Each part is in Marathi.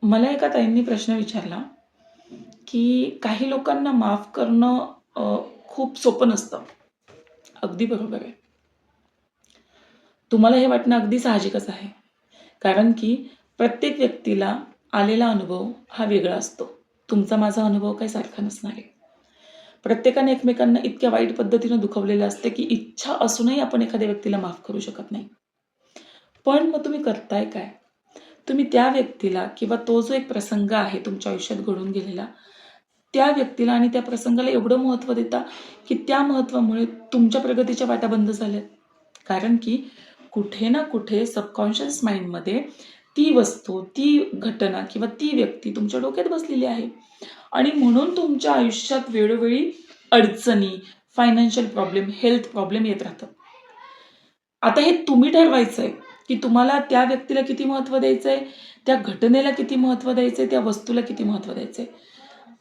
मला एका ताईंनी प्रश्न विचारला, की काही लोकांना माफ करणं खूप सोपं नसतं. अगदी बरोबर आहे. तुम्हाला हे वाटणं अगदी साहजिकच आहे. कारण की प्रत्येक व्यक्तीला आलेला अनुभव हा वेगळा असतो. तुमचा माझा अनुभव काही सारखा नसणार आहे. प्रत्येकाने एकमेकांना इतक्या वाईट पद्धतीनं दुखवलेलं असतं, की इच्छा असूनही आपण एखाद्या व्यक्तीला माफ करू शकत नाही. पण मग तुम्ही करताय काय? तुम्ही त्या व्यक्तीला किंवा तो जो एक प्रसंग आहे तुमच्या आयुष्यात घडून गेलेला, त्या व्यक्तीला आणि त्या प्रसंगाला एवढं महत्त्व देता, की त्या महत्त्वामुळे तुमच्या प्रगतीच्या वाटा बंद झाल्यात. कारण की कुठे ना कुठे सबकॉन्शियस माइंडमध्ये ती वस्तू, ती घटना किंवा ती व्यक्ती तुमच्या डोक्यात बसलेली आहे आणि म्हणून तुमच्या आयुष्यात वेळोवेळी अडचणी, फायनान्शियल प्रॉब्लेम, हेल्थ प्रॉब्लेम येत राहतात. आता हे तुम्ही ठरवायचंय, की तुम्हाला त्या व्यक्तीला किती महत्त्व द्यायचंय, त्या घटनेला किती महत्त्व द्यायचंय, त्या वस्तूला किती महत्त्व द्यायचंय.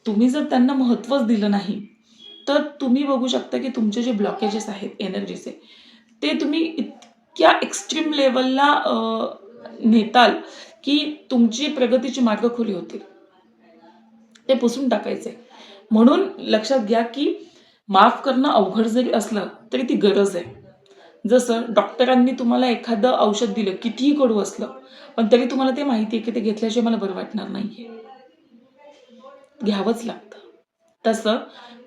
तुम्ही जर त्यांना महत्त्वच दिलं नाही, तर तुम्ही बघू शकता, की तुमचे जे ब्लॉकेजेस आहेत एनर्जीचे, ते तुम्ही इतक्या एक्स्ट्रीम लेव्हलला नेताल, की तुमची प्रगतीची मार्ग खुली होतील. ते पुसून टाकायचे. म्हणून लक्षात घ्या, की माफ करणं अवघड जरी असलं, तरी ती गरज आहे. जसं डॉक्टरांनी तुम्हाला एखादं औषध दिलं, कितीही कडू असलं, पण तरी तुम्हाला ते माहिती आहे, की ते घेतल्याशिवाय मला बरं वाटणार नाहीये. घ्यावंच लागतं. तसं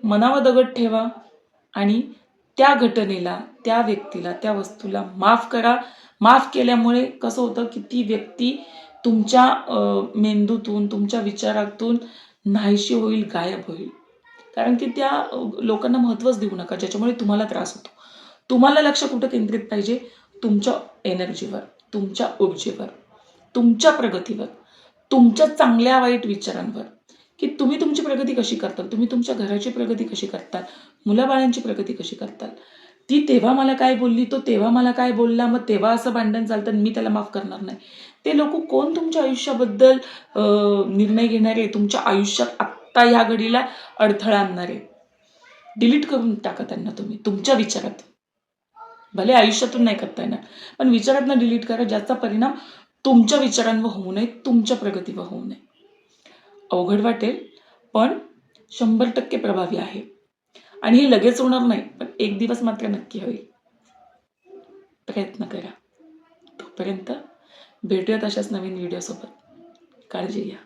मनावर दगड ठेवा आणि त्या घटनेला, त्या व्यक्तीला, त्या वस्तूला माफ करा. माफ केल्यामुळे कसं होतं, की ती व्यक्ती तुमच्या मेंदूतून, तुमच्या विचारातून नाहीशी होईल, गायब होईल. कारण की त्या लोकांना महत्त्वच देऊ नका, ज्याच्यामुळे तुम्हाला त्रास होतो. तुम्हाला लक्ष कुठं केंद्रित पाहिजे? तुमच्या एनर्जीवर, तुमच्या ऊर्जेवर, तुमच्या प्रगतीवर, तुमच्या चांगल्या वाईट विचारांवर, की तुम्ही तुमची प्रगती कशी करताल, तुम्ही तुमच्या घराची प्रगती कशी करताल, मुलाबाळांची प्रगती कशी करताल. ती तेव्हा मला काय बोलली, तो तेव्हा मला काय बोलला, मग तेव्हा असं भांडण चालतं आणि मी त्याला माफ करणार नाही. ते लोकं कोण तुमच्या आयुष्याबद्दल निर्णय घेणारे, तुमच्या आयुष्यात आत्ता ह्या घडीला अडथळा आणणारे. डिलीट करून टाका त्यांना तुम्ही तुमच्या विचारात. भले आयुष्यातून नाही करता येणार, पण विचारातनं डिलीट करा, ज्याचा परिणाम तुमच्या विचारांवर होऊ नये, तुमच्या प्रगतीवर होऊ नये. अवघड वाटेल, पण 100% प्रभावी आहे. आणि हे लगेच होणार नाही, पण एक दिवस मात्र नक्की होईल. प्रयत्न करा. तोपर्यंत भेटूयात अशाच नवीन व्हिडिओसोबत. काळजी घ्या.